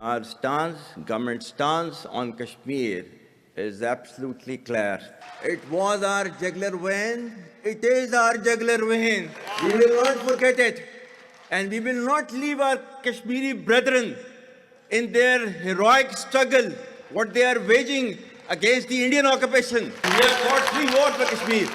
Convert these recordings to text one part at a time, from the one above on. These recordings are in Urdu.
Our stance, government stance on Kashmir is absolutely clear. It was our jugular vein. It is our jugular vein. We will not forget it. And we will not leave our Kashmiri brethren in their heroic struggle, what they are waging against the Indian occupation. We have fought 3 wars for Kashmir.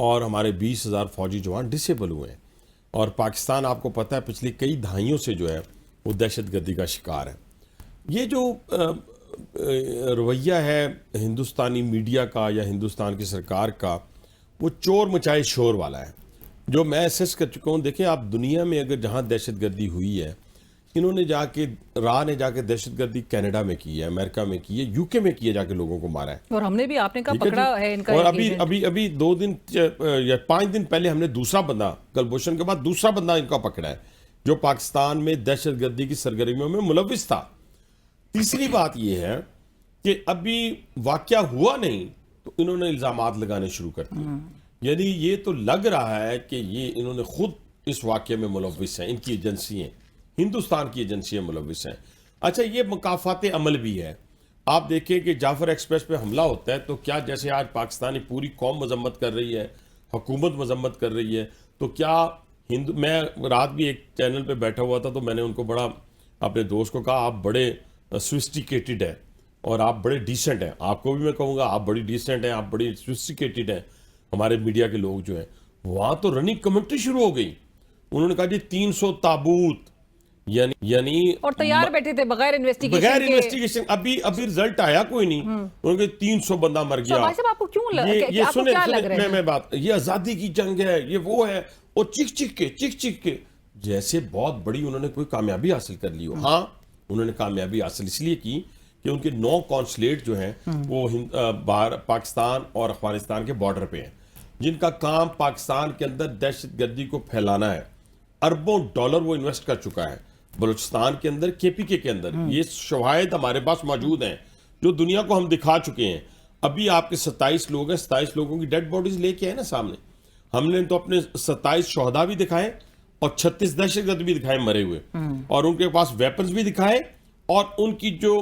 اور ہمارے 20,000 فوجی جوان ڈسیبل ہوئے ہیں، اور پاکستان آپ کو پتہ ہے پچھلی کئی دہائیوں سے جو ہے وہ دہشت گردی کا شکار ہے۔ یہ جو رویہ ہے ہندوستانی میڈیا کا یا ہندوستان کی سرکار کا، وہ چور مچائے شور والا ہے، جو میں اسیس کر چکا ہوں۔ دیکھیں آپ دنیا میں اگر جہاں دہشت گردی ہوئی ہے، انہوں نے نے جا کے دہشت گردی کینیڈا میں کی ہے، امریکہ میں کی ہے، یو کے میں کی ہے، جا کے لوگوں کو مارا ہے، اور ہم نے بھی آپ نے کہا پکڑا ہے ان کا، اور ابھی 2 دن یا 5 دن پہلے ہم نے دوسرا بندہ، کلبھوشن کے بعد دوسرا بندہ ان کا پکڑا ہے جو پاکستان میں دہشت گردی کی سرگرمیوں میں ملوث تھا۔ تیسری بات یہ ہے کہ ابھی واقعہ ہوا نہیں تو انہوں نے الزامات لگانے شروع کر دیے، یعنی یہ تو لگ رہا ہے کہ یہ انہوں نے خود اس واقعے میں ملوث ہیں، ان کی ایجنسی ہیں، ہندوستان کی ایجنسیاں ملوث ہیں۔ اچھا، یہ مکافات عمل بھی ہے۔ آپ دیکھیں کہ جعفر ایکسپریس پہ حملہ ہوتا ہے تو کیا جیسے آج پاکستانی پوری قوم مذمت کر رہی ہے، حکومت مذمت کر رہی ہے، تو کیا میں رات بھی ایک چینل پہ بیٹھا ہوا تھا تو میں نے ان کو بڑا اپنے دوست کو کہا، آپ بڑے سوفسٹیکیٹڈ ہیں اور آپ بڑے ڈیسنٹ ہیں، آپ کو بھی میں کہوں گا آپ بڑی ڈیسنٹ ہیں، آپ بڑی سوفسٹیکیٹڈ ہیں، ہمارے میڈیا کے لوگ جو ہیں۔ وہاں تو رننگ کمنٹری شروع ہو گئی، انہوں نے کہا جی 300 تابوت، یعنی اور تیار بیٹھے تھے بغیر انویسٹیگیشن، ابھی رزلٹ آیا کوئی نہیں، انہوں نے کہا 300 بندہ مر گیا۔ آپ کو کیوں یہ سنیں میں بات، یہ آزادی کی جنگ ہے، یہ وہ ہے، اور چیخ کے جیسے بہت بڑی انہوں نے کوئی کامیابی حاصل کر لی ہو۔ ہاں، انہوں نے کامیابی حاصل اس لیے کی کہ ان کے 9 کونسلیٹ جو ہیں وہ پاکستان اور افغانستان کے بارڈر پہ ہیں، جن کا کام پاکستان کے اندر دہشت گردی کو پھیلانا ہے۔ اربوں ڈالر وہ انویسٹ کر چکا ہے بلوچستان کے اندر، KPK کے اندر۔ یہ شواہد ہمارے پاس موجود ہیں جو دنیا کو ہم دکھا چکے ہیں۔ ابھی آپ کے 27 لوگ ہیں، 27 لوگوں کی ڈیڈ باڈیز لے کے آئے نا سامنے، ہم نے تو اپنے 27 شہداء بھی دکھائے اور 36 دہشت گرد بھی دکھائے مرے ہوئے، اور ان کے پاس ویپنز بھی دکھائے، اور ان کی جو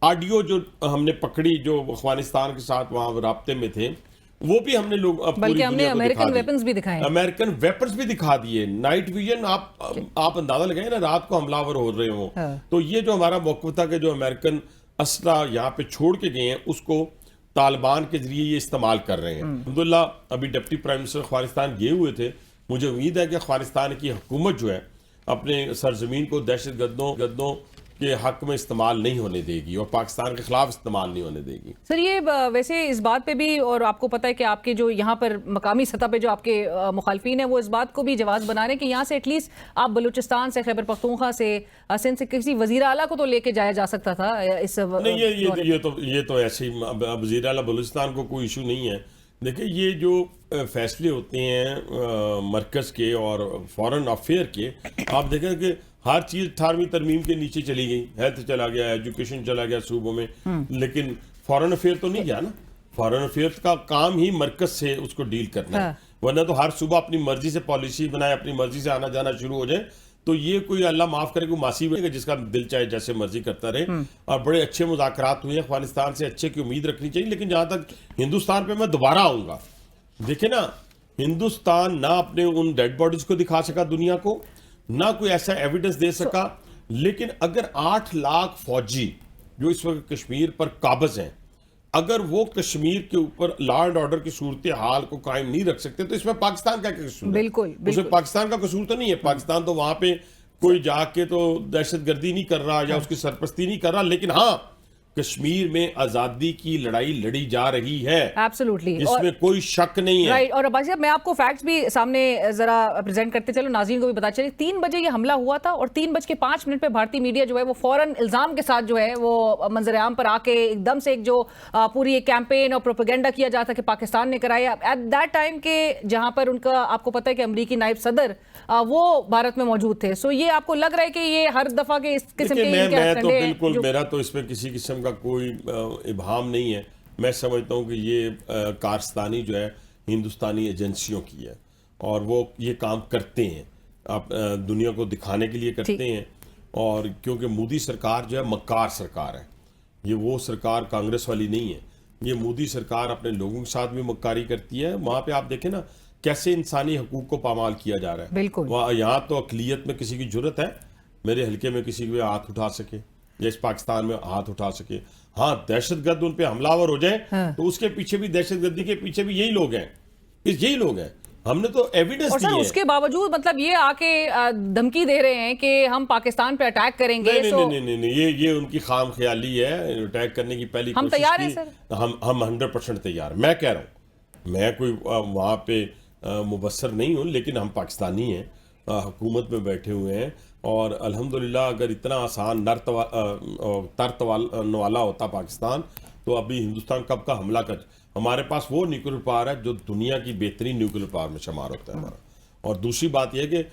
آڈیو جو ہم نے پکڑی جو افغانستان کے ساتھ وہاں رابطے میں تھے، وہ بھی ہم نے لوگ بلکہ ہم نے امریکن ویپنز بھی دکھائے، امریکن ویپنز بھی دکھا دیے۔ نائٹ ویژن آپ اندازہ لگائیں نا، رات کو حملہ آور ہو رہے ہوں، تو یہ جو ہمارا موقف تھا کہ جو امریکن اسلحہ یہاں پہ چھوڑ کے گئے ہیں اس کو طالبان کے ذریعے یہ استعمال کر رہے ہیں۔ الحمدللہ ابھی ڈپٹی پرائم منسٹر افغانستان گئے ہوئے تھے، مجھے امید ہے کہ افغانستان کی حکومت جو ہے اپنے سرزمین کو دہشت گردوں کے حق میں استعمال نہیں ہونے دے گی اور پاکستان کے خلاف استعمال نہیں ہونے دے گی۔ سر یہ ویسے اس بات پہ بھی، اور آپ کو پتہ ہے کہ آپ کے جو یہاں پر مقامی سطح پہ جو آپ کے مخالفین ہیں وہ اس بات کو بھی جواز بنا رہے ہیں کہ یہاں سے ایٹ لیسٹ آپ بلوچستان سے، خیبر پختونخوا سے، سندھ سے کسی وزیر اعلیٰ کو تو لے کے جایا جا سکتا تھا اس نہیں، یہ تو ایسے ہی وزیر اعلیٰ بلوچستان کو کوئی ایشو نہیں ہے۔ دیکھیں یہ جو فیصلے ہوتے ہیں مرکز کے اور فارن افیئر کے، آپ دیکھیں کہ ہر چیز 18ویں ترمیم کے نیچے چلی گئی، ہیلتھ چلا گیا، ایجوکیشن چلا گیا صوبوں میں، لیکن فارن افیئر تو نہیں گیا نا۔ فارن افیئر کا کام ہی مرکز سے اس کو ڈیل کرنا ہے، ورنہ تو ہر صوبہ اپنی مرضی سے پالیسی بنائے، اپنی مرضی سے آنا جانا شروع ہو جائے تو یہ کوئی اللہ معاف کرے کوئی ماسی بنے گا جس کا دل چاہے جیسے مرضی کرتا رہے۔ اور بڑے اچھے مذاکرات ہوئے ہیں افغانستان سے، اچھے کی امید رکھنی چاہیے، لیکن جہاں تک ہندوستان پہ میں دوبارہ آؤں گا، دیکھیں نا، ہندوستان نہ اپنے ان ڈیڈ باڈیز کو دکھا سکا دنیا کو، نہ کوئی ایسا ایویڈنس دے سکا، لیکن اگر 8 لاکھ فوجی جو اس وقت کشمیر پر قابض ہیں، اگر وہ کشمیر کے اوپر لا اینڈ آرڈر کی صورتحال کو قائم نہیں رکھ سکتے تو اس میں پاکستان کا کیا قصور ہے؟ بالکل اس میں پاکستان کا قصور تو نہیں ہے۔ پاکستان تو وہاں پہ کوئی جا کے تو دہشت گردی نہیں کر رہا یا اس کی سرپرستی نہیں کر رہا، لیکن ہاں کشمیر میں آزادی کی لڑائی لڑی جا رہی ہے، ایبسولوٹلی، اس میں کوئی شک نہیں ہے۔ رائٹ، اور عباس صاحب میں آپ کو فیکٹس بھی سامنے ذرا پریزنٹ کرتے چلو، ناظرین کو بھی بتا چلے، 3 بجے یہ حملہ ہوا تھا اور 3:05 پہ بھارتی میڈیا جو ہے وہ فوراً الزام کے ساتھ جو ہے وہ منظر عام پر آ کے ایک دم سے ایک جو پوری ایک کیمپین اور پروپیگنڈا کیا جاتا کہ پاکستان نے کرایا ایٹ دیٹ ٹائم کہ جہاں پر ان کا آپ کو پتہ ہے کہ امریکی نائب صدر وہ بھارت میں موجود تھے، سو یہ آپ کو لگ رہا ہے کہ یہ ہر دفعہ کے اس قسم کے میں تو بالکل، میرا تو اس میں کسی قسم کا کوئی ابہام نہیں ہے۔ میں سمجھتا ہوں کہ یہ کارستانی جو ہے ہندوستانی ایجنسیوں کی ہے اور وہ یہ کام کرتے ہیں، آپ دنیا کو دکھانے کے لیے کرتے ہیں، اور کیونکہ مودی سرکار جو ہے مکار سرکار ہے، یہ وہ سرکار کانگریس والی نہیں ہے، یہ مودی سرکار اپنے لوگوں کے ساتھ بھی مکاری کرتی ہے۔ وہاں پہ آپ دیکھیں نا کیسے انسانی حقوق کو پامال کیا جا رہا ہے، بالکل یہاں تو اقلیت میں کسی کی جرت ہے میرے حلقے میں کسی کے ہاتھ اٹھا سکے یا اس پاکستان میں ہاتھ اٹھا سکے؟ ہاں دہشت گرد ان پہ حملہ آور ہو جائے تو اس کے پیچھے بھی، دہشت گردی کے پیچھے بھی یہی لوگ ہیں یہی لوگ ہیں. ہم نے تو ایویڈنس اور دی سر ہے. اس کے باوجود مطلب یہ آ کے دھمکی دے رہے ہیں کہ ہم پاکستان پہ اٹیک کریں گے. نہیں, یہ ان کی خام خیالی ہے. اٹیک کرنے کی پہلی ہم کوشش تیار ہیں کی. سر. ہم 100% تیار. میں کہہ رہا ہوں, میں کوئی وہاں پہ مبصر نہیں ہوں, لیکن ہم پاکستانی ہیں, حکومت میں بیٹھے ہوئے ہیں, اور الحمدللہ اگر اتنا آسان والا ہوتا پاکستان تو ابھی ہندوستان کب کا حملہ کر. ہمارے پاس وہ نیوکلیر پاور ہے جو دنیا کی بہترین نیوکلیر پاور میں شمار ہوتا ہے ہمارا. اور دوسری بات یہ ہے کہ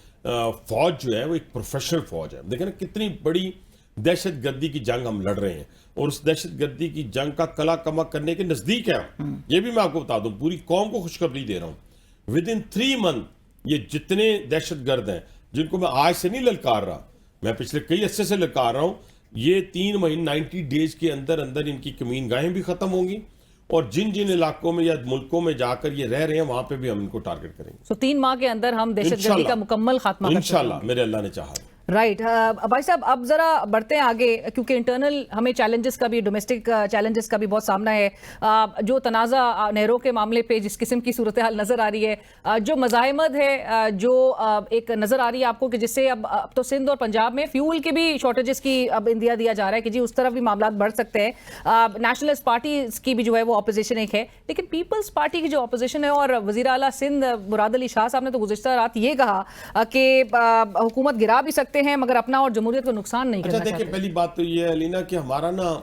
فوج جو ہے وہ ایک پروفیشنل فوج ہے. دیکھیں نا کتنی بڑی دہشت گردی کی جنگ ہم لڑ رہے ہیں, اور اس دہشت گردی کی جنگ کا کلا کما کرنے کے نزدیک ہے. یہ بھی میں آپ کو بتا دوں, پوری قوم کو خوشخبری دے رہا ہوں, ودن 3 month یہ جتنے دہشت گرد ہیں جن کو میں آج سے نہیں للکار رہا, میں پچھلے کئی عرصے سے للکار رہا ہوں, یہ 3 مہینے 90 days کے اندر ان کی کمین گاہیں بھی ختم ہوں گی, اور جن علاقوں میں یا ملکوں میں جا کر یہ رہ رہے ہیں وہاں پہ بھی ہم ان کو ٹارگٹ کریں گے. 3 ماہ کے اندر ہم دہشت گردی کا مکمل خاتمہ کر سکتے ہیں انشاءاللہ, میرے اللہ نے چاہا. رائٹ. بھائی صاحب اب ذرا بڑھتے ہیں آگے, کیونکہ انٹرنل ہمیں چیلنجز کا بھی, ڈومیسٹک چیلنجز کا بھی بہت سامنا ہے. جو تنازع نہروں کے معاملے پہ جس قسم کی صورتحال نظر آ رہی ہے, جو مزاحمت ہے, جو ایک نظر آ رہی ہے آپ کو کہ جس سے اب تو سندھ اور پنجاب میں فیول کے بھی شارٹیجز کی اب اندیا دیا جا رہا ہے کہ جی اس طرف بھی معاملات بڑھ سکتے ہیں. نیشنلسٹ پارٹیز کی بھی جو ہے وہ اپوزیشن ایک ہے, لیکن پیپلز پارٹی کی جو اپوزیشن ہے, اور وزیر اعلیٰ سندھ مراد علی شاہ صاحب نے تو گزشتہ رات یہ کہا کہ حکومت گرا بھی سکتے ہیں مگر اپنا اور جمہوریت کو نقصان نہیں کرنا چاہتے. دیکھیں پہلی بات تو یہ ہے علینا کہ ہمارا نا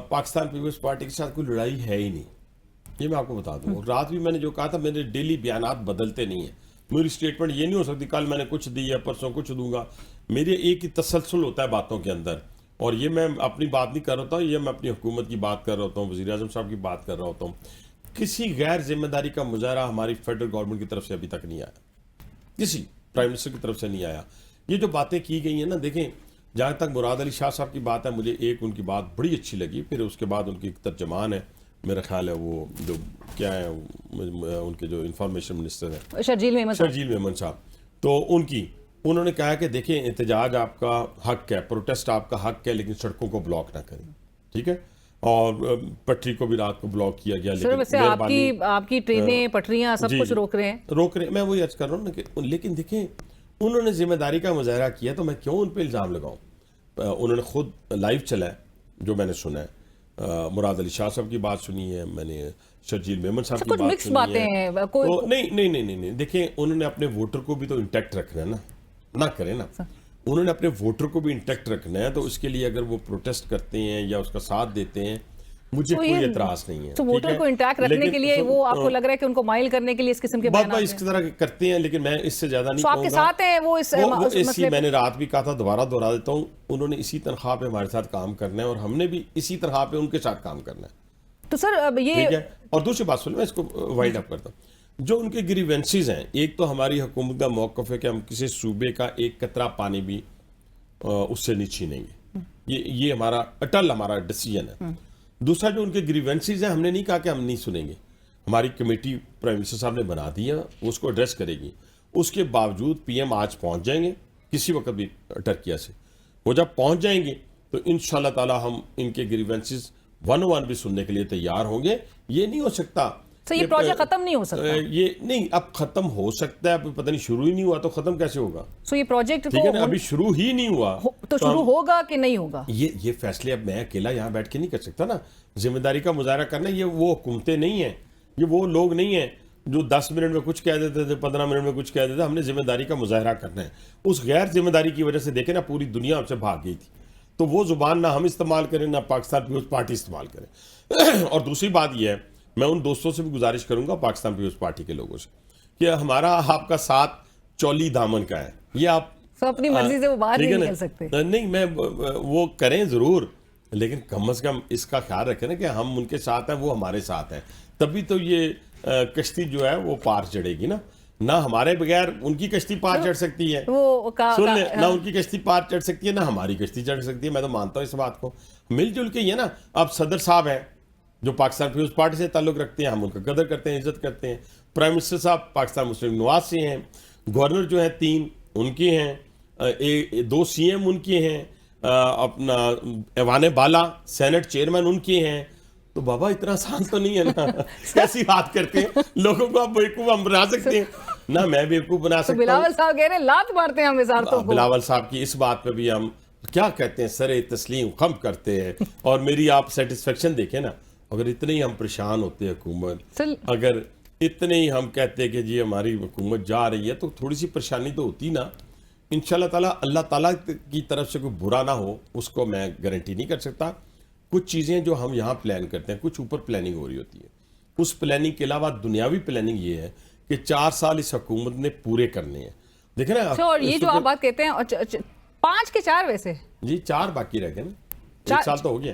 پاکستان پیپلز پارٹی کے ساتھ کوئی لڑائی ہے ہی نہیں, یہ میں آپ کو بتا دوں. رات بھی میں نے جو کہا تھا, میرے ڈیلی بیانات بدلتے نہیں ہیں, میری سٹیٹمنٹ یہ نہیں ہو سکتی کل میں نے کچھ دی ہے پرسوں کچھ دوں گا. میرے ایک ہی تسلسل ہوتا ہے باتوں کے اندر, اور یہ میں اپنی بات نہیں کر رہا ہوتا, یہ میں اپنی حکومت کی بات کر رہا ہوتا ہوں, وزیر اعظم صاحب کی بات کر رہا ہوتا ہوں. کسی غیر ذمہ داری کا مظاہرہ ہماری فیڈرل گورنمنٹ کی طرف سے ابھی تک نہیں آیا, کسی پرائم منسٹر کی طرف سے نہیں آیا. یہ جو باتیں کی گئی ہیں نا, دیکھیں جہاں تک مراد علی شاہ صاحب کی بات ہے, مجھے ایک ان کی بات بڑی اچھی لگی. پھر اس کے بعد ان کی ایک ترجمان ہے, میرا خیال ہے وہ جو کیا ہے ان کے جو انفارمیشن منسٹر ہیں شرجیل میمن صاحب, تو انہوں نے کہا کہ دیکھیں احتجاج آپ کا حق ہے, پروٹیسٹ آپ کا حق ہے, لیکن سڑکوں کو بلاک نہ کریں, ٹھیک ہے, اور پٹری کو بھی رات کو بلاک کیا گیا. لیکن آپ کی ٹرینیں پٹریاں سب کچھ روک رہے ہیں, میں وہی عرض کر رہا ہوں نا کہ لیکن دیکھیں انہوں نے ذمہ داری کا مظاہرہ کیا تو میں کیوں ان پہ الزام لگاؤں. انہوں نے خود لائیو چلا ہے, جو میں نے سنا ہے, مراد علی شاہ صاحب کی بات سنی ہے, میں نے شرجیل میمن صاحب کی بات سنی ہے. نہیں, دیکھیں انہوں نے اپنے ووٹر کو بھی تو انٹیکٹ رکھنا ہے نا, نہ کریں نا, انہوں نے اپنے ووٹر کو بھی انٹیکٹ رکھنا ہے, تو اس کے لیے اگر وہ پروٹیسٹ کرتے ہیں یا اس کا ساتھ دیتے ہیں مجھے کوئی اعتراض نہیں ہے. تو ووٹر کو انٹیکٹ رکھنے کے لیے وہ آپ کو لگ رہا ہے کہ ان کو مائل کرنے کے لیے اس قسم کے بیانات اس طرح کرتے ہیں, لیکن میں اس سے زیادہ نہیں کہوں گا. آپ کے ساتھ ہیں وہ اس مسئلے, میں نے رات بھی کہا تھا, دوبارہ دہرا دیتا ہوں, انہوں نے اسی تنخواہ پہ ہمارے ساتھ کام کرنا ہے, اور ہم نے بھی اسی تنخواہ پہ ان کے ساتھ کام کرنا ہے. تو سر یہ اور دوسری بات سن, میں اس کو وائنڈ اپ کرتا ہوں. جو ان کے گریوینسز ہیں, ایک تو ہماری حکومت کا موقف ہے کہ ہم کسی صوبے کا ایک قطرہ پانی بھی اس سے نہیں چھینیں گے, یہ ہمارا اٹل ہمارا ڈیسیژن ہے. دوسرا جو ان کے گریوینسز ہیں, ہم نے نہیں کہا کہ ہم نہیں سنیں گے, ہماری کمیٹی پرائم منسٹر صاحب نے بنا دی ہے, اس کو ایڈریس کرے گی. اس کے باوجود پی ایم آج پہنچ جائیں گے کسی وقت بھی ٹرکیا سے, وہ جب پہنچ جائیں گے تو انشاءاللہ تعالی ہم ان کے گریوینسز 101 بھی سننے کے لیے تیار ہوں گے. یہ نہیں ہو سکتا یہ پروجیکٹ ختم نہیں ہو سکتا, یہ نہیں, اب ختم ہو سکتا ہے, اب پتہ نہیں شروع ہی نہیں ہوا تو ختم کیسے ہوگا. یہ پروجیکٹ ٹھیک ہے نا, ابھی شروع ہی نہیں ہوا تو شروع ہوگا کہ نہیں ہوگا, یہ فیصلے اب میں اکیلا یہاں بیٹھ کے نہیں کر سکتا نا. ذمہ داری کا مظاہرہ کرنا, یہ وہ حکومتیں نہیں ہیں, یہ وہ لوگ نہیں ہیں جو 10 منٹ میں کچھ کہہ دیتے تھے, 15 منٹ میں کچھ کہہ دیتے. ہم نے ذمہ داری کا مظاہرہ کرنا ہے. اس غیر ذمہ داری کی وجہ سے دیکھیں نا پوری دنیا ہم سے بھاگ گئی تھی, تو وہ زبان نہ ہم استعمال کریں نہ پاکستان پیپلز پارٹی استعمال کریں. اور دوسری بات یہ ہے, میں ان دوستوں سے بھی گزارش کروں گا پاکستان پیپلز پارٹی کے لوگوں سے کہ ہمارا آپ کا ساتھ چولی دامن کا ہے, یہ آپ اپنی مرضی سے وہ باہر نہیں نکل سکتے. نہیں, میں وہ کریں ضرور, لیکن کم از کم اس کا خیال رکھیں نا کہ ہم ان کے ساتھ ہیں, وہ ہمارے ساتھ ہیں, تبھی تو یہ کشتی جو ہے وہ پار چڑھے گی نا. نہ ہمارے بغیر ان کی کشتی پار چڑھ سکتی ہے, سن لیں, نہ ان کی کشتی پار چڑھ سکتی ہے, نہ ہماری کشتی چڑھ سکتی ہے. میں تو مانتا ہوں اس بات کو, مل جل کے ہی ہے نا. اب صدر صاحب ہیں جو پاکستان پیپلز پارٹی سے تعلق رکھتے ہیں, ہم ان کا قدر کرتے ہیں, عزت کرتے ہیں. پرائم منسٹر صاحب پاکستان مسلم نواز سے ہیں, گورنر جو ہیں 3 ان کے ہیں, 2 سی ایم ان کے ہیں, اپنا ایوان بالا سینٹ چیئرمین ان کے ہیں. تو بابا اتنا آسان تو نہیں ہے نا. کیسی بات کرتے ہیں, لوگوں کو آپ بیوقوف ہم بنا سکتے ہیں نہ, میں بیوقوف بنا سکتا ہوں. بلاول صاحب کہہ رہے ہیں لات مارتے ہیں ہم وزارتوں کو. بلاول صاحب کی اس بات پہ بھی ہم کیا کہتے ہیں, سر تسلیم خم کرتے ہیں. اور میری آپ سیٹسفیکشن دیکھیں نا, اگر اتنے ہی ہم پریشان ہوتے ہیں حکومت, اگر اتنے ہی ہم کہتے ہیں کہ جی ہماری حکومت جا رہی ہے, تو تھوڑی سی پریشانی تو ہوتی نا. انشاءاللہ تعالیٰ اللہ تعالیٰ کی طرف سے کوئی برا نہ ہو, اس کو میں گارنٹی نہیں کر سکتا. کچھ چیزیں جو ہم یہاں پلان کرتے ہیں, کچھ اوپر پلاننگ ہو رہی ہوتی ہے. اس پلاننگ کے علاوہ دنیاوی پلاننگ یہ ہے کہ 4 سال اس حکومت نے پورے کرنے ہیں. دیکھیں نا, اور یہ جو آپ بات کہتے ہیں 5 کے 4 ویسے جی 4 باقی رہ گئے نا, 1 سال تو ہو گیا.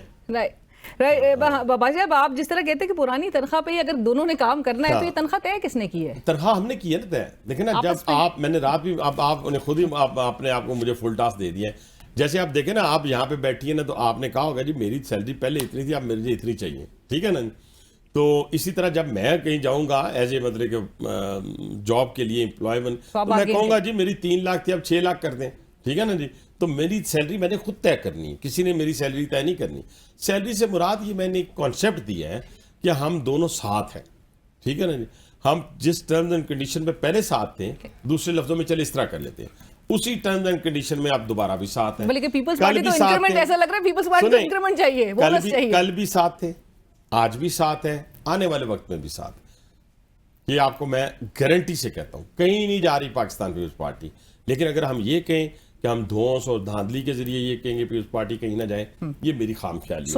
بابا صاحب آپ جس طرح کہتے ہیں کہ پرانی تنخواہ پہ اگر دونوں نے کام کرنا ہے تو یہ تنخواہ طے کس نے کی ہے؟ تنخواہ ہم نے کی ہے نا طے. دیکھیں نا, جب آپ, میں نے رات بھی, اب آپ نے خود ہی اپنے آپ کو مجھے فل ٹاسک دے دیا ہے. جیسے آپ دیکھیں نا, آپ یہاں پہ بیٹھی ہیں نا, تو آپ نے کہا ہوگا جی میری سیلری پہلے اتنی تھی, اب مجھے اتنی چاہیے, ٹھیک ہے نا. تو اسی طرح جب میں کہیں جاؤں گا ایز اے مطلب کہ جاب کے لیے امپلائمنٹ, تو میں کہوں گا جی میری 3 لاکھ تھی اب 6 لاکھ کر دیں, ٹھیک ہے نا جی. تو میری سیلری میں نے خود طے کرنی ہے, کسی نے میری سیلری طے نہیں کرنی. سیلری سے مراد یہ میں نے ایک کانسیپٹ دیا ہے کہ ہم دونوں ساتھ ہیں, ٹھیک ہے نا جی. ہم جس ٹرمز اینڈ کنڈیشن پہ پہلے ساتھ تھے, دوسرے لفظوں میں چلے اس طرح کر لیتے ہیں, اسی ٹرمز اینڈ کنڈیشن میں آپ دوبارہ بھی ساتھ ہیں. بلکہ پیپلز پارٹی تو انکریمنٹ, ایسا لگ رہا ہے پیپلز پارٹی کو انکریمنٹ چاہیے, بونس چاہیے. کل بھی ساتھ تھے, آج بھی ساتھ ہیں, آنے والے وقت میں بھی ساتھ. یہ آپ کو میں گارنٹی سے کہتا ہوں, کہیں نہیں جا رہی پاکستان پیپلز پارٹی. لیکن اگر ہم یہ کہیں کہ ہم دھونس اور دھاندلی کے ذریعے یہ کہیں گے پیپلز پارٹی کہیں نہ جائے, یہ میری خام خیالی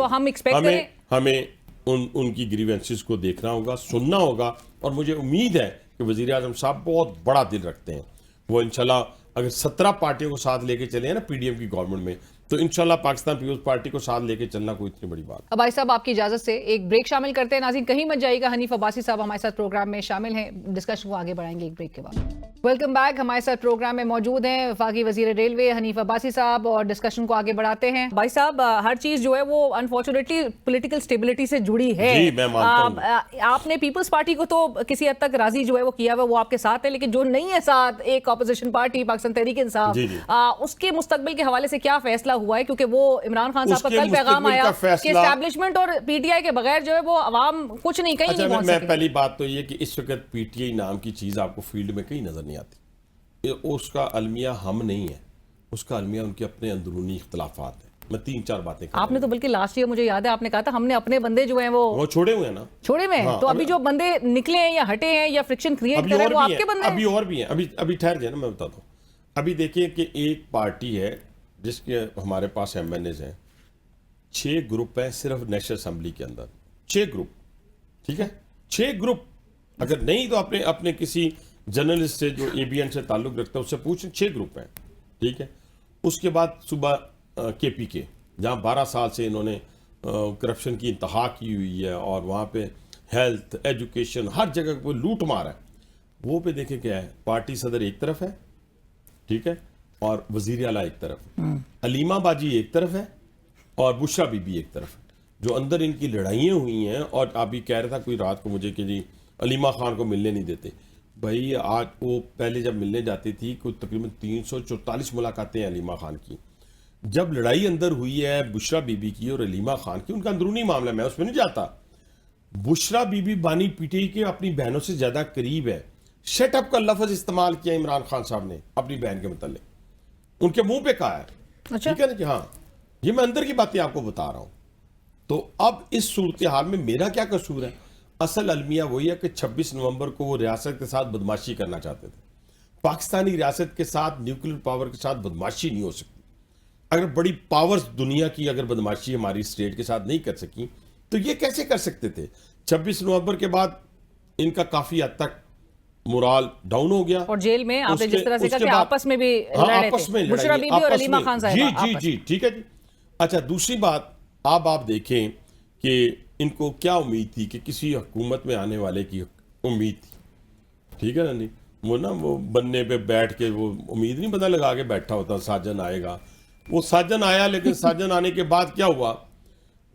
ہے. ہمیں ان کی گریوینسز کو دیکھنا ہوگا, سننا ہوگا. اور مجھے امید ہے کہ وزیر اعظم صاحب بہت بڑا دل رکھتے ہیں. وہ انشاءاللہ اگر 17 پارٹیوں کو ساتھ لے کے چلے ہیں نا پی ڈی ایم کی گورنمنٹ میں, تو انشاءاللہ پاکستان پیپلز پارٹی کو ساتھ لے کے چلنا کوئی اتنی بڑی بات. بھائی صاحب آپ کی اجازت سے ایک بریک شامل کرتے ہیں. ناظرین کہیں مت جائیے گا, حنیف عباسی صاحب ہمارے ساتھ پروگرام میں شامل ہیں, ڈسکشن کو آگے بڑھائیں گے ایک بریک کے بعد. ویلکم بیک, ہمارے ساتھ پروگرام میں موجود ہیں وفاقی وزیر ریلوے حنیف عباسی صاحب, اور ڈسکشن کو آگے بڑھاتے ہیں. بھائی صاحب ہر چیز جو ہے وہ انفارچونیٹلی پولیٹیکل سٹیبلٹی سے جڑی ہے. جی میں مانتا ہوں. آپ نے پیپلز پارٹی کو تو کسی حد تک راضی جو ہے وہ کیا ہوا, وہ آپ کے ساتھ ہے, لیکن جو نہیں ہے ساتھ, ایک اپوزیشن پارٹی پاکستان تحریک انصاف, اس کے مستقبل کے حوالے سے کیا فیصلہ ہوا ہے؟ کیونکہ وہ عمران خان صاحب کا کل پیغام آیا کہ اسٹیبلشمنٹ اور پی ٹی آئی کے بغیر جو ہے وہ عوام کچھ نہیں, کہیں نہیں پہنچ سکے. میں پہلی بات تو یہ کہ اس وقت پی ٹی آئی نام کی چیز آپ کو فیلڈ میں کہیں نظر نہیں آتی. اس کا المیہ ہم نہیں ہے, اس کا المیہ ان کے اپنے اندرونی اختلافات ہیں. میں 3-4 باتیں آپ نے تو بلکہ لاسٹ ایئر مجھے یاد ہے آپ نے کہا تھا ہم نے اپنے بندے جو ہیں وہ چھوڑے ہوئے ہیں نا, چھوڑے ہوئے ہیں. تو ابھی جو بندے نکلے ہیں یا ہٹے ہیں یا فرکشن کریٹ کر رہے ہیں وہ آپ کے بندے ہیں. ابھی اور بھی ہیں, ابھی ٹھہر جائے نا, میں بتاتا ہوں. ابھی دیکھیں کہ ایک پارٹی ہے جس کے ہمارے پاس ایم این ایز ہیں, 6 گروپ ہیں صرف نیشنل اسمبلی کے اندر, 6 گروپ, ٹھیک ہے, 6 گروپ. اگر نہیں تو اپنے کسی جرنلسٹ سے جو اے بی این سے تعلق رکھتا ہے اس سے پوچھیں, 6 گروپ ہیں, ٹھیک ہے. اس کے بعد صبح کے پی کے, جہاں 12 سال سے انہوں نے کرپشن کی انتہا کی ہوئی ہے, اور وہاں پہ ہیلتھ, ایجوکیشن, ہر جگہ کو لوٹ مار ہے. وہ پہ دیکھیں کیا ہے, پارٹی صدر ایک طرف ہے, ٹھیک ہے, اور وزیر اعلیٰ ایک طرف ہے, علیمہ باجی ایک طرف ہے, اور بشرا بی بی ایک طرف ہے. جو اندر ان کی لڑائیاں ہوئی ہیں, اور آپ بھی کہہ رہا تھا کوئی رات کو مجھے کہ جی علیمہ خان کو ملنے نہیں دیتے. بھائی آج وہ پہلے جب ملنے جاتی تھی کوئی تقریباً 344 ملاقاتیں علیمہ خان کی. جب لڑائی اندر ہوئی ہے بشرا بی بی کی اور علیمہ خان کی, ان کا اندرونی معاملہ, میں اس میں نہیں جاتا. بشرا بی بی بانی پی ٹی آئی کے اپنی بہنوں سے زیادہ قریب ہے. شٹ اپ کا لفظ استعمال کیا عمران خان صاحب نے اپنی بہن کے متعلق, ان کے منہ پہ کہا ہے, ٹھیک ہے نا جی. ہاں, یہ میں اندر کی باتیں آپ کو بتا رہا ہوں. تو اب اس صورتحال میں میرا کیا قصور ہے؟ اصل المیہ وہی ہے کہ 26 نومبر کو وہ ریاست کے ساتھ بدماشی کرنا چاہتے تھے. پاکستانی ریاست کے ساتھ نیوکلیر پاور کے ساتھ بدماشی نہیں ہو سکتی. اگر بڑی پاورز دنیا کی اگر بدماشی ہماری اسٹیٹ کے ساتھ نہیں کر سکی تو یہ کیسے کر سکتے تھے؟ 26 نومبر کے بعد ان کا کافی حد تک مورال ڈاؤن ہو گیا, اور جیل میں آپ نے جس طرح سے کہا کہ آپس میں بھی لڑے تھے بشرا بی بی اور علیمہ خان صاحب. جی ٹھیک ہے جی. اچھا, دوسری بات آپ دیکھیں کہ ان کو کیا امید تھی کہ کسی حکومت میں آنے والے کی امید تھی, ٹھیک ہے نا نہیں. وہ بننے پہ بیٹھ کے وہ امید نہیں بندہ لگا کے بیٹھا ہوتا ساجن آئے گا. وہ ساجن آیا, لیکن ساجن آنے کے بعد کیا ہوا,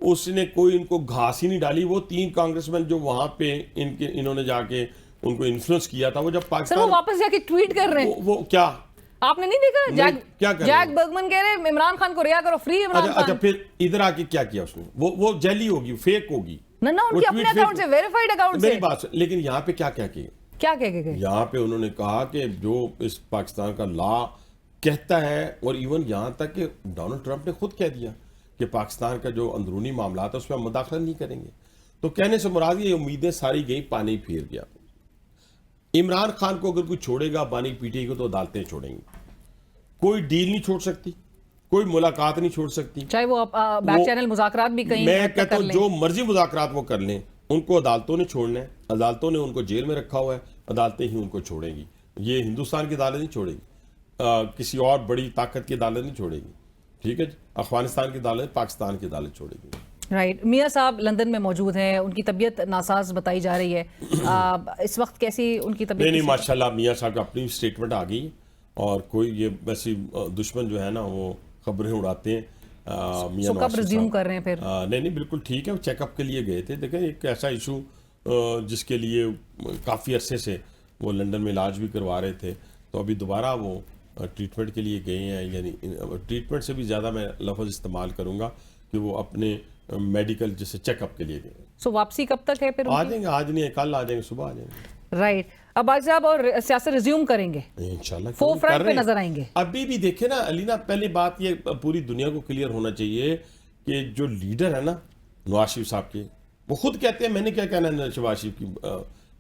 اس نے کوئی ان کو گھاس ہی نہیں ڈالی. وہ 3 کانگریسمین جو وہاں پہ انہوں نے جا کے ان کو انفلوئنس کیا تھا, وہ جب پاکستان وہ واپس جا کے ٹویٹ کر رہے ہیں. وہ کیا آپ نے نہیں دیکھا؟ جیک برگمن کہہ رہے عمران خان کو رہا کرو, فری عمران خان. اچھا, پھر ادھر آ کے کیا اس نے, وہ جیلی ہوگی, فیک ہوگی, نہ ان کے اپنے اکاؤنٹ سے، ویریفائڈ اکاؤنٹ سے. میری بات لیکن یہاں پہ کیا کیا کیا کیا کہہ کے گئے؟ یہاں پہ انہوں نے کہا کہ جو اس پاکستان کا لا کہتا ہے، اور ایون یہاں تک کہ ڈونلڈ ٹرمپ نے خود کہہ دیا کہ پاکستان کا جو اندرونی معاملات ہے اس میں ہم مداخلت نہیں کریں گے. تو کہنے سے مراد یہ امیدیں ساری گئی، پانی پھیر گیا. عمران خان کو اگر کوئی چھوڑے گا بانی پیٹے کو تو عدالتیں چھوڑیں گی. کوئی ڈیل نہیں چھوڑ سکتی، کوئی ملاقات نہیں چھوڑ سکتی، چاہے وہ بیک چینل مذاکرات بھی کہیں. میں کہتا ہوں جو مرضی مذاکرات وہ کر لیں، ان کو عدالتوں نے چھوڑنا ہے. عدالتوں نے ان کو جیل میں رکھا ہوا ہے، عدالتیں ہی ان کو چھوڑیں گی. یہ ہندوستان کی عدالت نہیں چھوڑے گی، کسی اور بڑی طاقت کی عدالت نہیں چھوڑے گی. ٹھیک ہے جی، افغانستان کی عدالت پاکستان کی عدالت چھوڑے گی. رائٹ. میاں صاحب لندن میں موجود ہیں، ان کی طبیعت ناساز بتائی جا رہی ہے اس وقت. کیسی ان کی طبیعت؟ نہیں ماشاءاللہ میاں صاحب کی اپنی سٹیٹمنٹ آ گئی، اور کوئی یہ ویسی دشمن جو ہے نا وہ خبریں اڑاتے ہیں. میاں کب ریزیوم کر رہے ہیں پھر؟ نہیں بالکل ٹھیک ہے، وہ چیک اپ کے لیے گئے تھے. دیکھیں ایک ایسا ایشو جس کے لیے کافی عرصے سے وہ لندن میں علاج بھی کروا رہے تھے، تو ابھی دوبارہ وہ ٹریٹمنٹ کے لیے گئے ہیں. یعنی ٹریٹمنٹ سے بھی زیادہ میں لفظ استعمال کروں گا کہ وہ اپنے میڈیکل جیسے چیک اپ کے لیے گئے. سو واپسی کب تک ہے پھر؟ آ جائیں گے، آج نہیں کل آ جائیں گے، صبح آ جائیں گے. رائٹ. اب باقی صاحب اور سیاست ریزیوم کریں گے انشاءاللہ، فور فرنٹ پہ نظر آئیں گے. ابھی بھی دیکھیں نا علینا، پہلی بات یہ پوری دنیا کو کلیئر ہونا چاہیے کہ جو لیڈر ہے نا نواز شریف صاحب کے، وہ خود کہتے ہیں، میں نے کیا کہنا ہے شہباز شریف کی،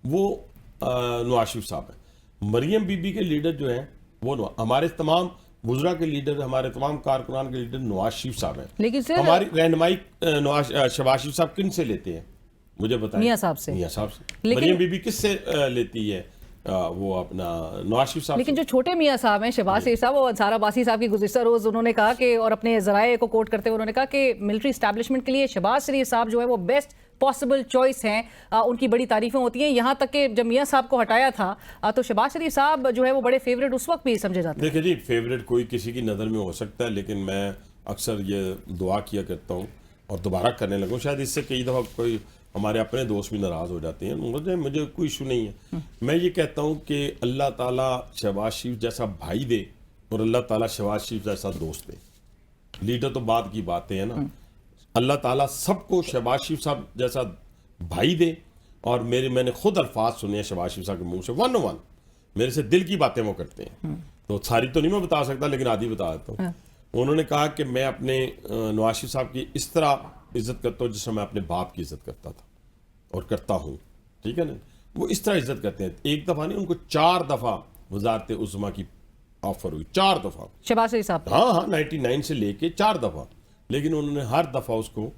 وہ نواز شریف صاحب ہیں. مریم بی بی کے لیڈر جو ہیں وہ ہمارے تمام وزراء کے لیڈر، ہمارے تمام کارکنان کے لیڈر نواز شریف صاحب ہیں. لیکن ہماری رہنمائی شہباز شریف صاحب کن سے لیتے ہیں مجھے بتائیں؟ میاں صاحب سے. میاں صاحب سے. مریم بی بی کس سے لیتی ہے؟ وہ اپنا نواز شریف صاحب. لیکن جو چھوٹے میاں صاحب ہیں شہباز شریف صاحب، وہ انصار عباسی صاحب کی گزشتہ روز انہوں نے کہا کہ، اور اپنے ذرائع کو کوٹ کرتے ہوئے انہوں نے کہا کہ ملٹری اسٹیبلشمنٹ کے لیے شہباز شریف صاحب جو ہے وہ بیسٹ پاسبل چوائس ہیں. ان کی بڑی تعریفیں ہوتی ہیں، یہاں تک کہ جب میاں صاحب کو ہٹایا تھا تو شہباز شریف صاحب جو ہے وہ بڑے فیوریٹ اس وقت بھی سمجھے جاتے ہیں. دیکھیں جی، فیوریٹ کوئی کسی کی نظر میں ہو سکتا ہے، لیکن میں اکثر یہ دعا کیا کرتا ہوں اور دوبارہ کرنے لگوں. شاید اس سے کئی دفعہ کوئی ہمارے اپنے دوست بھی ناراض ہو جاتے ہیں، مجھے کوئی ایشو نہیں ہے. میں یہ کہتا ہوں کہ اللہ تعالیٰ شہباز شریف جیسا بھائی دے اور اللہ تعالیٰ شہباز شریف جیسا دوست دے. لیڈر تو بعد کی باتیں ہیں نا. اللہ تعالیٰ سب کو شہباز شریف صاحب جیسا بھائی دے. اور میں نے خود الفاظ سنے ہیں شہباز شریف صاحب کے منہ سے، 101 میرے سے دل کی باتیں وہ کرتے ہیں. تو ساری تو نہیں میں بتا سکتا، لیکن آدھی بتا دیتا ہوں. انہوں نے کہا کہ میں اپنے نواز شریف صاحب کی اس طرح عزت کرتا ہوں جس سے میں اپنے باپ کی عزت کرتا تھا اور کرتا ہوں. ٹھیک ہے نا، وہ اس طرح عزت کرتے ہیں. ایک دفعہ نہیں، ان کو 4 دفعہ وزارت عظمیٰ کی آفر ہوئی، 4 دفعہ شہباز شریف صاحب. ہاں 99 سے لے کے 4 دفعہ، لیکن انہوں نے ہر دفعہ اس کو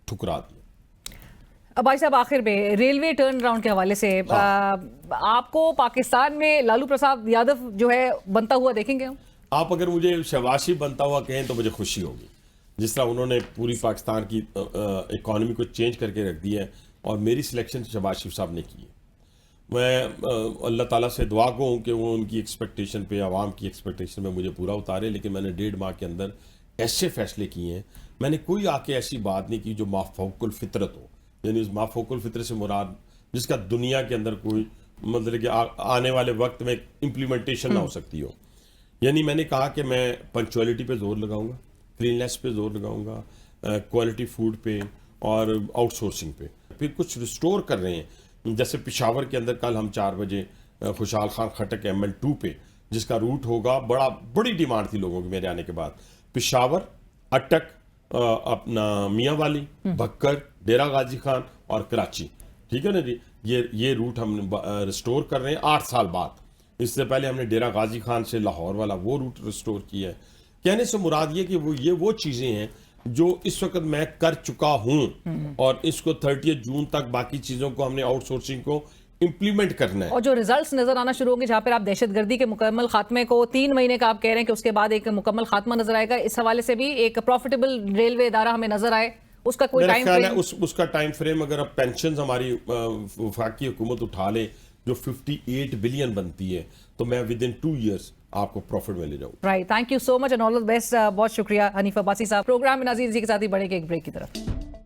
ٹھکرا دیا. بھائی صاحب آخر میں ریلوے ٹرن راؤنڈ کے حوالے سے آپ کو پاکستان میں لالو پرساد یادو جو ہے بنتا ہوا دیکھیں گے؟ آپ اگر مجھے شہباز شریف بنتا ہوا کہیں تو مجھے خوشی ہوگی. جس طرح انہوں نے پوری پاکستان کی اکانومی کو چینج کر کے رکھ دی ہے، اور میری سلیکشن شہباز شریف صاحب نے کی ہے. میں اللہ تعالیٰ سے دعا کو ہوں کہ وہ ان کی ایکسپیکٹیشن پہ، عوام کی ایکسپیکٹیشن پہ مجھے پورا اتارے. لیکن میں نے 1.5 ماہ کے اندر ایسے فیصلے کیے ہیں، میں نے کوئی آ کے ایسی بات نہیں کی جو مافوق الفطرت ہو. یعنی اس مافوق الفطرت سے مراد جس کا دنیا کے اندر کوئی مطلب کہ آنے والے وقت میں امپلیمنٹیشن نہ ہو سکتی ہو. یعنی میں نے کہا کہ میں پنکچولیٹی پہ زور لگاؤں گا، کلیننس پہ زور لگاؤں گا، کوالٹی فوڈ پہ اور آؤٹ سورسنگ پہ. پھر کچھ ریسٹور کر رہے ہیں، جیسے پشاور کے اندر کل ہم 4 بجے خوشحال خان خٹک ML2 پہ جس کا روٹ ہوگا، بڑی ڈیمانڈ تھی لوگوں کی میرے آنے کے بعد. پشاور، اٹک، اپنا میاں والی، بھکر، ڈیرہ غازی خان اور کراچی. ٹھیک ہے نا جی، یہ روٹ ہم ریسٹور کر رہے ہیں 8 سال بعد. اس سے پہلے ہم نے ڈیرہ غازی خان سے لاہور والا وہ روٹ ریسٹور کیا ہے. کہنے سے مراد یہ کہ وہ چیزیں ہیں جو اس وقت میں کر چکا ہوں، اور اس کو 30 جون تک باقی چیزوں کو ہم نے آؤٹ سورسنگ کو امپلیمنٹ کرنا ہے. اور جو ریزلٹس نظر آنا شروع ہوں گے، جہاں پر آپ دہشت گردی کے مکمل خاتمے کو 3 مہینے کا آپ کہہ رہے ہیں کہ اس کے بعد ایک مکمل خاتمہ نظر آئے گا، اس حوالے سے بھی ایک پروفیٹیبل ریلوے ادارہ ہمیں نظر آئے، اس کا کوئی ٹائم فریم؟ اس کا ٹائم فریم اگر اب پینشنز ہماری وفاقی حکومت اٹھا لے جو 58 بلین بنتی ہے، تو میں ود ان 2 ایئرس آپ کو پروفٹ میں لے جاؤں. Right, thank you so much and all the best. بہت شکریہ حنیف عباسی صاحب. پروگرام میں ناظرین اسی کے ساتھ ہی بڑھے گے ایک بریک کی طرف.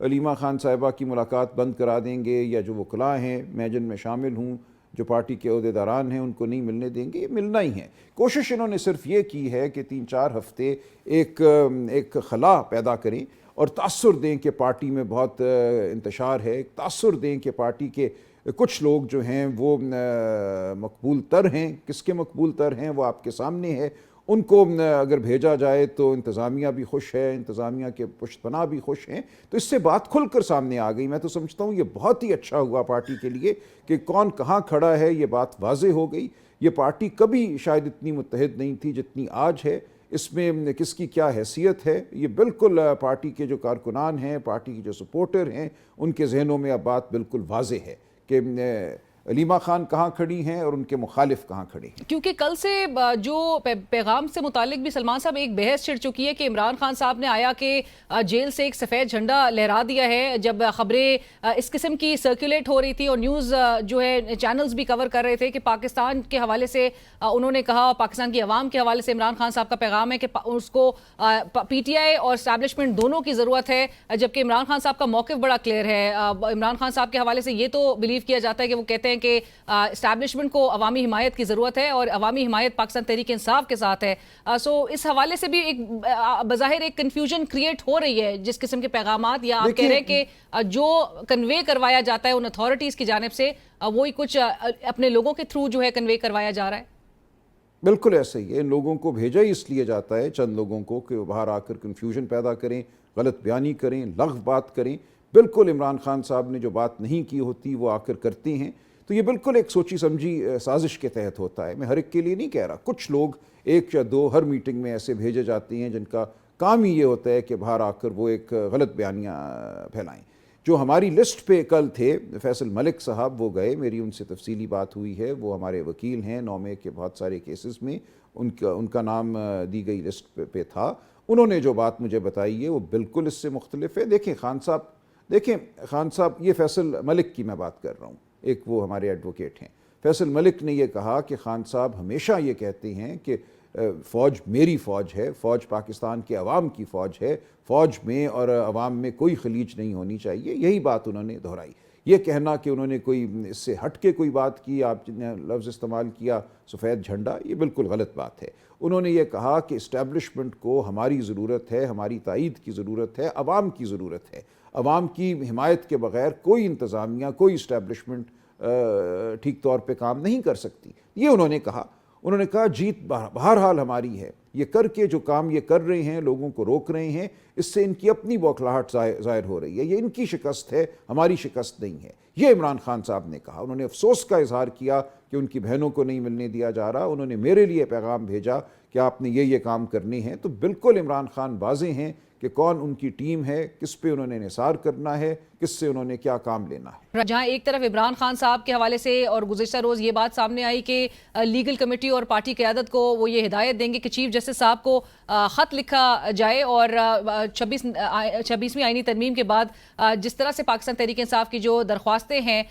علیمہ خان صاحبہ کی ملاقات بند کرا دیں گے، یا جو وکلاء ہیں میں جن میں شامل ہوں، جو پارٹی کے عہدیداران ہیں، ان کو نہیں ملنے دیں گے، یہ ملنا ہی ہے۔ کوشش انہوں نے صرف یہ کی ہے کہ 3-4 ہفتے ایک خلا پیدا کریں اور تاثر دیں کہ پارٹی میں بہت انتشار ہے، تاثر دیں کہ پارٹی کے کچھ لوگ جو ہیں وہ مقبول تر ہیں۔ کس کے مقبول تر ہیں وہ آپ کے سامنے ہے۔ ان کو اگر بھیجا جائے تو انتظامیہ بھی خوش ہے، انتظامیہ کے پشت پناہ بھی خوش ہیں، تو اس سے بات کھل کر سامنے آ گئی۔ میں تو سمجھتا ہوں یہ بہت ہی اچھا ہوا پارٹی کے لیے کہ کون کہاں کھڑا ہے، یہ بات واضح ہو گئی۔ یہ پارٹی کبھی شاید اتنی متحد نہیں تھی جتنی آج ہے۔ اس میں کس کی کیا حیثیت ہے، یہ بالکل پارٹی کے جو کارکنان ہیں، پارٹی کے جو سپورٹر ہیں، ان کے ذہنوں میں اب بات بالکل واضح ہے کہ علیمہ خان کہاں کھڑی ہیں اور ان کے مخالف کہاں کھڑے ہیں۔ کیونکہ کل سے جو پیغام سے متعلق بھی سلمان صاحب ایک بحث چھڑ چکی ہے کہ عمران خان صاحب نے آیا کہ جیل سے ایک سفید جھنڈا لہرا دیا ہے، جب خبریں اس قسم کی سرکولیٹ ہو رہی تھی اور نیوز جو ہے چینلز بھی کور کر رہے تھے کہ پاکستان کے حوالے سے انہوں نے کہا، پاکستان کی عوام کے حوالے سے عمران خان صاحب کا پیغام ہے کہ اس کو پی ٹی آئی اور اسٹیبلشمنٹ دونوں کی ضرورت ہے، جبکہ عمران خان صاحب کا موقف بڑا کلیئر ہے۔ عمران خان صاحب کے حوالے سے یہ تو بلیو کیا جاتا ہے کہ وہ کہتے ہیں کہ اسٹیبلشمنٹ کو عوامی حمایت کی ضرورت ہے اور عوامی حمایت پاکستان تحریک انصاف کے ساتھ ہے۔ سو اس حوالے سے بھی ایک بظاہر ایک کنفیوژن کریٹ ہو رہی ہے جس قسم کے پیغامات، یا آپ کہہ رہے ہیں کہ جو کنوے کروایا جاتا ہے ان اتھارٹیز کی جانب سے وہی کچھ اپنے لوگوں کے تھرو جو ہے کنوے کروایا جا رہا ہے؟ بالکل ایسے ہی ہے۔ ان لوگوں کو بھیجا ہی اس لیے جاتا ہے، چند لوگوں کو، کہ وہ باہر آ کر کنفیوژن پیدا کریں، غلط بیانی کریں، لغو بات کریں۔ بالکل عمران خان صاحب نے جو بات نہیں کی ہوتی وہ آ کر کرتے ہیں، تو یہ بالکل ایک سوچی سمجھی سازش کے تحت ہوتا ہے۔ میں ہر ایک کے لیے نہیں کہہ رہا، کچھ لوگ 1 یا 2 ہر میٹنگ میں ایسے بھیجے جاتے ہیں جن کا کام ہی یہ ہوتا ہے کہ باہر آ کر وہ ایک غلط بیانیاں پھیلائیں۔ جو ہماری لسٹ پہ کل تھے فیصل ملک صاحب، وہ گئے، میری ان سے تفصیلی بات ہوئی ہے، وہ ہمارے وکیل ہیں 9 کے بہت سارے کیسز میں، ان کا نام دی گئی لسٹ پہ تھا۔ انہوں نے جو بات مجھے بتائی ہے وہ بالکل اس سے مختلف ہے۔ دیکھیں خان صاحب، یہ فیصل ملک کی میں بات کر رہا ہوں، ایک وہ ہمارے ایڈوکیٹ ہیں۔ فیصل ملک نے یہ کہا کہ خان صاحب ہمیشہ یہ کہتے ہیں کہ فوج میری فوج ہے، فوج پاکستان کے عوام کی فوج ہے، فوج میں اور عوام میں کوئی خلیج نہیں ہونی چاہیے، یہی بات انہوں نے دہرائی۔ یہ کہنا کہ انہوں نے کوئی اس سے ہٹ کے کوئی بات کی، آپ نے لفظ استعمال کیا سفید جھنڈا، یہ بالکل غلط بات ہے۔ انہوں نے یہ کہا کہ اسٹیبلشمنٹ کو ہماری ضرورت ہے، ہماری تائید کی ضرورت ہے، عوام کی ضرورت ہے۔ عوام کی حمایت کے بغیر کوئی انتظامیہ، کوئی اسٹیبلشمنٹ ٹھیک طور پہ کام نہیں کر سکتی، یہ انہوں نے کہا۔ انہوں نے کہا جیت بہرحال ہماری ہے، یہ کر کے جو کام یہ کر رہے ہیں، لوگوں کو روک رہے ہیں، اس سے ان کی اپنی بوکھلاہٹ ظاہر ہو رہی ہے، یہ ان کی شکست ہے، ہماری شکست نہیں ہے، یہ عمران خان صاحب نے کہا۔ انہوں نے افسوس کا اظہار کیا کہ ان کی بہنوں کو نہیں ملنے دیا جا رہا۔ انہوں نے میرے لیے پیغام بھیجا کہ آپ نے یہ کام کرنے ہیں، تو بالکل عمران خان واضح ہیں کہ کون ان کی ٹیم ہے، کس پہ انہوں نے انحصار کرنا ہے، کس سے انہوں نے کیا کام لینا ہے۔ جہاں ایک طرف عمران خان صاحب کے حوالے سے اور گزشتہ روز یہ بات سامنے آئی کہ لیگل کمیٹی اور پارٹی قیادت کو وہ یہ ہدایت دیں گے کہ چیف جسٹس صاحب کو خط لکھا جائے اور 26ویں آئینی ترمیم کے بعد جس طرح سے پاکستان تحریک انصاف کی جو درخواستیں ہیں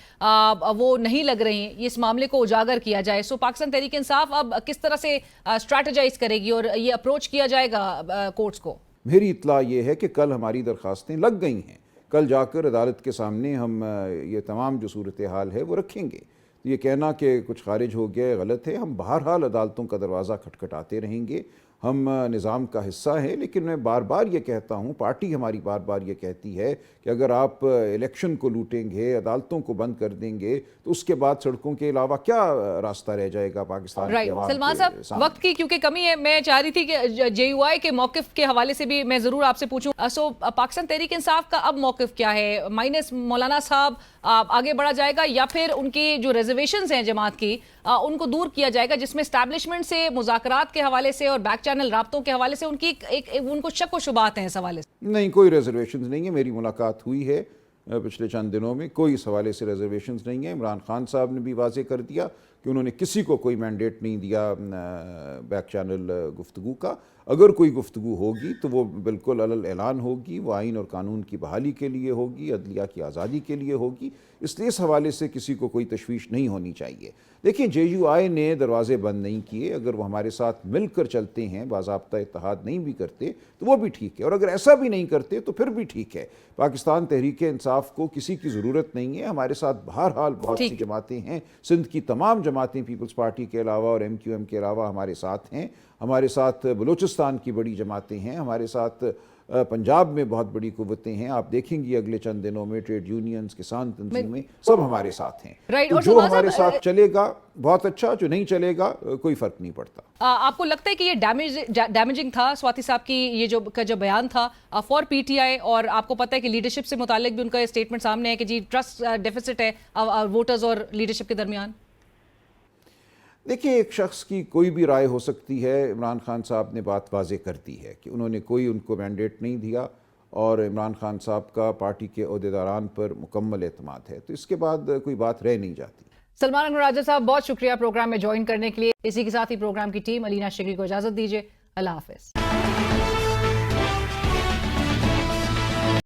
وہ نہیں لگ رہی ہیں، اس معاملے کو اجاگر کیا جائے۔ سو پاکستان تحریک انصاف اب کس طرح سے اسٹریٹجائز کرے گی اور یہ اپروچ کیا جائے گا کورٹس کو؟ میری اطلاع یہ ہے کہ کل ہماری درخواستیں لگ گئی ہیں، کل جا کر عدالت کے سامنے ہم یہ تمام جو صورتحال ہے وہ رکھیں گے۔ یہ کہنا کہ کچھ خارج ہو گیا غلط ہے، ہم بہرحال عدالتوں کا دروازہ کھٹکھٹاتے رہیں گے، ہم نظام کا حصہ ہیں، لیکن میں بار بار یہ کہتا ہوں، پارٹی ہماری بار بار یہ کہتی ہے کہ اگر آپ الیکشن کو لوٹیں گے، عدالتوں کو بند کر دیں گے، تو اس کے بعد سڑکوں کے علاوہ کیا راستہ رہ جائے گا پاکستان کے عوام کے سامنے؟ سلمان صاحب، وقت کی کیونکہ کمی ہے، میں چاہ رہی تھی کہ جے یو آئی کے موقف کے حوالے سے بھی میں ضرور آپ سے پوچھوں۔ سو پاکستان تحریک انصاف کا اب موقف کیا ہے؟ مائنس مولانا صاحب آگے بڑھا جائے گا یا پھر ان کی جو ریزرویشنز ہیں جماعت کی ان کو دور کیا جائے گا، جس میں اسٹیبلشمنٹ سے مذاکرات کے حوالے سے اور بیک چینل رابطوں کے حوالے سے ان کو شک و شبہات ہیں اس حوالے سے؟ نہیں، کوئی ریزرویشنز نہیں ہے، میری ملاقات ہوئی ہے پچھلے چند دنوں میں، کوئی اس حوالے سے ریزرویشنز نہیں ہے۔ عمران خان صاحب نے بھی واضح کر دیا کہ انہوں نے کسی کو کوئی مینڈیٹ نہیں دیا بیک چینل گفتگو کا. اگر کوئی گفتگو ہوگی تو وہ بالکل علل اعلان ہوگی, وہ آئین اور قانون کی بحالی کے لیے ہوگی, عدلیہ کی آزادی کے لیے ہوگی. اس لیے اس حوالے سے کسی کو کوئی تشویش نہیں ہونی چاہیے. دیکھیں JUI نے دروازے بند نہیں کیے. اگر وہ ہمارے ساتھ مل کر چلتے ہیں, باضابطہ اتحاد نہیں بھی کرتے تو وہ بھی ٹھیک ہے, اور اگر ایسا بھی نہیں کرتے تو پھر بھی ٹھیک ہے. پاکستان تحریک انصاف کو کسی کی ضرورت نہیں ہے. ہمارے ساتھ بہرحال بہت سی جماعتیں ہیں, سندھ کی تمام جماعتیں پیپلز پارٹی کے علاوہ اور MQM کے علاوہ ہمارے ساتھ ہیں. ہمارے ساتھ بلوچستان کی بڑی جماعتیں ہیں, ہمارے ساتھ پنجاب میں بہت بڑی قوتیں ہیں. آپ دیکھیں گی اگلے چند دنوں میں ٹریڈ یونینز, کسان تنظیمیں سب ہمارے ساتھ ہیں. تو جو ہمارے ساتھ چلے گا بہت اچھا, جو نہیں چلے گا کوئی فرق نہیں پڑتا. آپ کو لگتا ہے کہ یہ ڈیمیجنگ تھا سواتی صاحب کی یہ جو بیان تھا فار PTI, اور آپ کو پتہ ہے کہ لیڈرشپ سے متعلق بھی ان کا اسٹیٹمنٹ سامنے ہے کہ جی ٹرسٹ ڈیفیسٹ ہے ووٹرز اور لیڈرشپ کے درمیان؟ دیکھیں, ایک شخص کی کوئی بھی رائے ہو سکتی ہے. عمران خان صاحب نے بات واضح کر دی ہے کہ انہوں نے کوئی ان کو مینڈیٹ نہیں دیا, اور عمران خان صاحب کا پارٹی کے عہدیداران پر مکمل اعتماد ہے. تو اس کے بعد کوئی بات رہ نہیں جاتی. سلمان انور راجہ صاحب, بہت شکریہ پروگرام میں جوائن کرنے کے لیے. اسی کے ساتھ ہی پروگرام کی ٹیم علینا شگری کو اجازت دیجیے. اللہ حافظ.